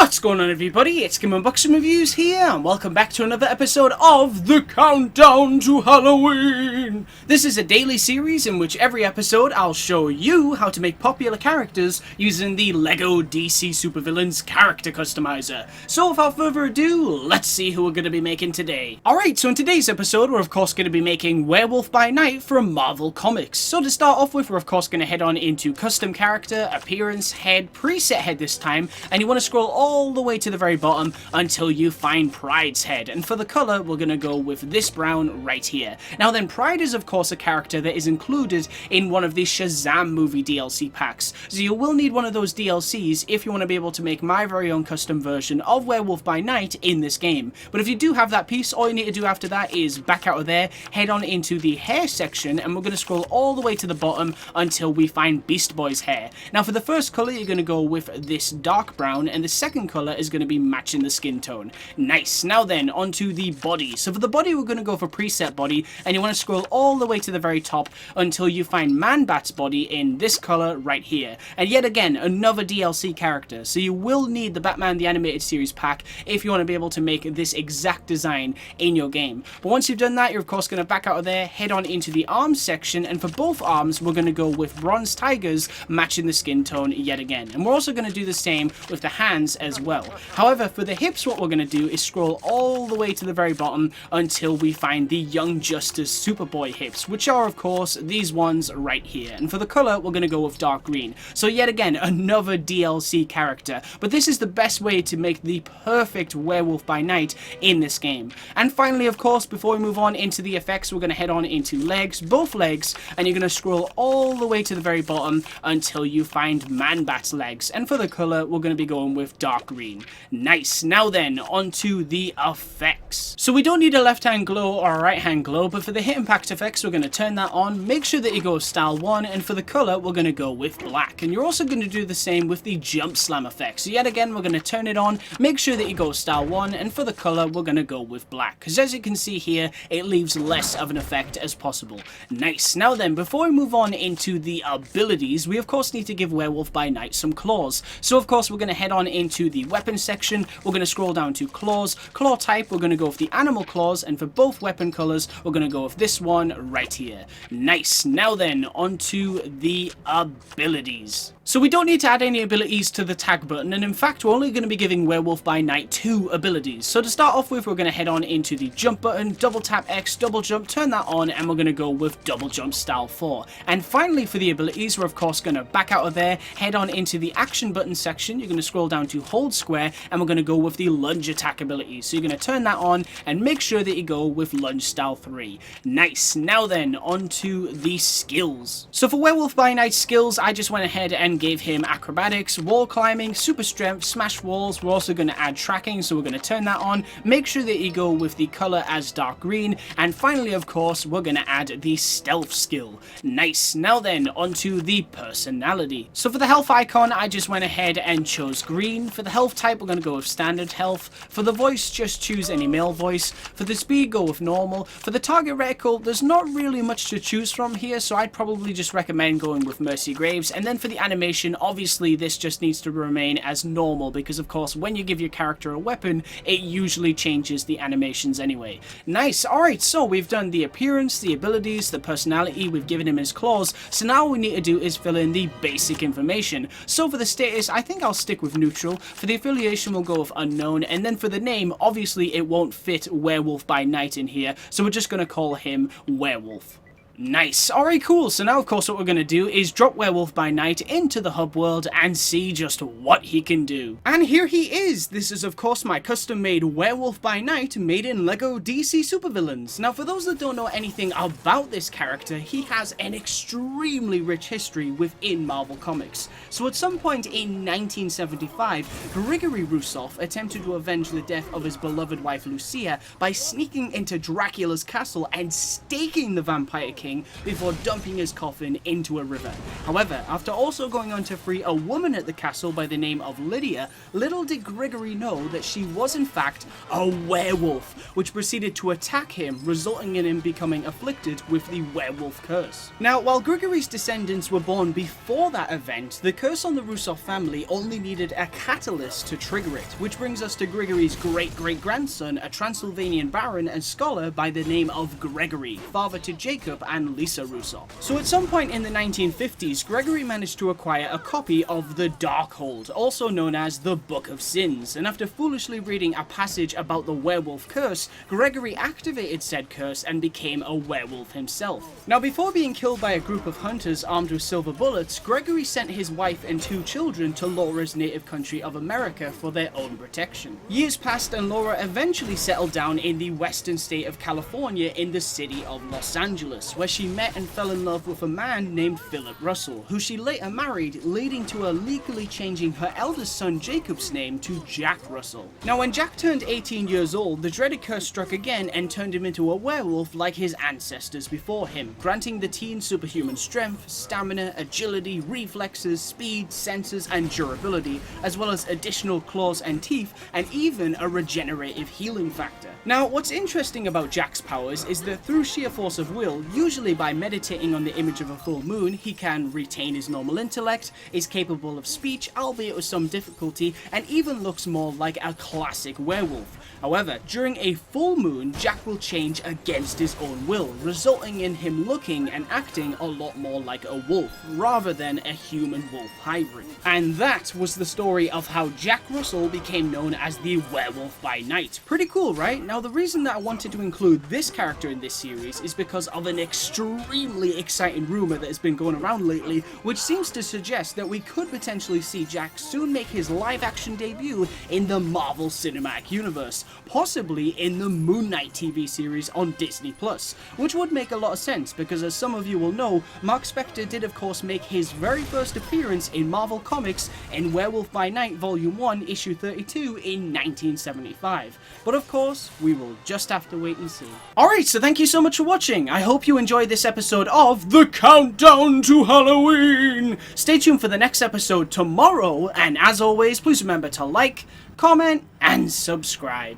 What's going on, everybody? It's GAMEUNBOXINGREVIEWS here, and welcome back to another episode of The Countdown to Halloween! This is a daily series in which every episode I'll show you how to make popular characters using the LEGO DC Supervillains Character Customizer. So without further ado, let's see who we're going to be making today. Alright, so in today's episode we're of course going to be making Werewolf by Night from Marvel Comics. So to start off with, we're of course going to head on into Custom Character, Appearance, Head, Preset Head this time, and you want to scroll all the way to the very bottom until you find Pride's head, and for the colour we're going to go with this brown right here. Now then, Pride is of course a character that is included in one of the Shazam movie DLC packs, so you will need one of those DLCs if you want to be able to make my very own custom version of Werewolf by Night in this game. But if you do have that piece, all you need to do after that is back out of there, head on into the hair section, and we're going to scroll all the way to the bottom until we find Beast Boy's hair. Now for the first colour you're going to go with this dark brown, and the second colour is going to be matching the skin tone. Nice. Now then, onto the body. So for the body we're going to go for preset body, and you want to scroll all the way to the very top until you find Man-Bat's body in this colour right here. And yet again, another DLC character, so you will need the Batman the Animated Series pack if you want to be able to make this exact design in your game. But once you've done that, you're of course going to back out of there, head on into the arms section, and for both arms we're going to go with bronze tigers matching the skin tone yet again. And we're also going to do the same with the hands as well. However, for the hips what we're going to do is scroll all the way to the very bottom until we find the Young Justice Superboy hips, which are of course these ones right here. And for the colour we're going to go with dark green. So yet again, another DLC character, but this is the best way to make the perfect Werewolf by Night in this game. And finally, of course, before we move on into the effects, we're going to head on into legs, both legs, and you're going to scroll all the way to the very bottom until you find Man-Bat's legs. And for the colour we're going to be going with dark green. Nice. Now then, onto the effects. So we don't need a left hand glow or a right hand glow, but for the hit impact effects we're going to turn that on. Make sure that you go with style 1, and for the colour we're going to go with black. And you're also going to do the same with the jump slam effect. So yet again we're going to turn it on, make sure that you go with style 1, and for the colour we're going to go with black, because as you can see here it leaves less of an effect as possible. Nice. Now then, before we move on into the abilities, we of course need to give Werewolf by Night some claws. So of course we're going to head on into the weapon section, we're going to scroll down to claws, claw type we're going to go with the animal claws, and for both weapon colours we're going to go with this one right here. Nice. Now then, onto the abilities. So we don't need to add any abilities to the tag button, and in fact we're only going to be giving Werewolf by Night 2 abilities. So to start off with, we're going to head on into the jump button, double tap X, double jump, turn that on, and we're going to go with double jump style 4. And finally for the abilities, we're of course going to back out of there, head on into the action button section, you're going to scroll down to hold square, and we're going to go with the lunge attack ability. So you're going to turn that on and make sure that you go with lunge style 3. Nice. Now then, onto the skills. So for Werewolf by Night skills, I just went ahead and gave him acrobatics, wall climbing, super strength, smash walls. We're also going to add tracking, so we're going to turn that on. Make sure that you go with the color as dark green, and finally of course we're going to add the stealth skill. Nice. Now then, onto the personality. So for the health icon I just went ahead and chose green. For the health type we're going to go with standard health. For the voice, just choose any male voice. For the speed, go with normal. For the target reticle, there's not really much to choose from here, so I'd probably just recommend going with Mercy Graves. And then for the animation, obviously this just needs to remain as normal, because of course when you give your character a weapon it usually changes the animations anyway. Nice. Alright, so we've done the appearance, the abilities, the personality, we've given him his claws, so now all we need to do is fill in the basic information. So for the status I think I'll stick with neutral, for the affiliation we'll go with unknown, and then for the name obviously it won't fit Werewolf by Night in here, so we're just going to call him Werewolf. Nice. Alright, cool. So now of course what we're going to do is drop Werewolf by Night into the hub world and see just what he can do. And here he is. This is of course my custom made Werewolf by Night made in LEGO DC Supervillains. Now for those that don't know anything about this character, he has an extremely rich history within Marvel Comics. So at some point in 1975, Gregory Russoff attempted to avenge the death of his beloved wife Lucia by sneaking into Dracula's castle and staking the vampire king king before dumping his coffin into a river. However, after also going on to free a woman at the castle by the name of Lydia, little did Gregory know that she was in fact a werewolf, which proceeded to attack him, resulting in him becoming afflicted with the werewolf curse. Now, while Gregory's descendants were born before that event, the curse on the Russoff family only needed a catalyst to trigger it, which brings us to Gregory's great-great-grandson, a Transylvanian baron and scholar by the name of Gregory, father to Jacob and Lisa Russoff. So at some point in the 1950s, Gregory managed to acquire a copy of the Darkhold, also known as the Book of Sins, and after foolishly reading a passage about the werewolf curse, Gregory activated said curse and became a werewolf himself. Now, before being killed by a group of hunters armed with silver bullets, Gregory sent his wife and 2 children to Laura's native country of America for their own protection. Years passed and Laura eventually settled down in the western state of California in the city of Los Angeles, where she met and fell in love with a man named Philip Russell, who she later married, leading to her legally changing her eldest son Jacob's name to Jack Russell. Now, when Jack turned 18 years old, the dreaded curse struck again and turned him into a werewolf like his ancestors before him, granting the teen superhuman strength, stamina, agility, reflexes, speed, senses, and durability, as well as additional claws and teeth, and even a regenerative healing factor. Now, what's interesting about Jack's powers is that through sheer force of will, usually by meditating on the image of a full moon, he can retain his normal intellect, is capable of speech, albeit with some difficulty, and even looks more like a classic werewolf. However, during a full moon, Jack will change against his own will, resulting in him looking and acting a lot more like a wolf, rather than a human-wolf hybrid. And that was the story of how Jack Russell became known as the Werewolf by Night. Pretty cool, right? Now, the reason that I wanted to include this character in this series is because of an extremely exciting rumor that has been going around lately, which seems to suggest that we could potentially see Jack soon make his live-action debut in the Marvel Cinematic Universe, possibly in the Moon Knight TV series on Disney+, which would make a lot of sense because, as some of you will know, Marc Spector did of course make his very first appearance in Marvel Comics in Werewolf by Night Volume 1, Issue 32 in 1975. But of course, we will just have to wait and see. Alright, so thank you so much for watching. I hope you enjoyed this episode of The Countdown to Halloween! Stay tuned for the next episode tomorrow, and as always, please remember to like, comment, and subscribe.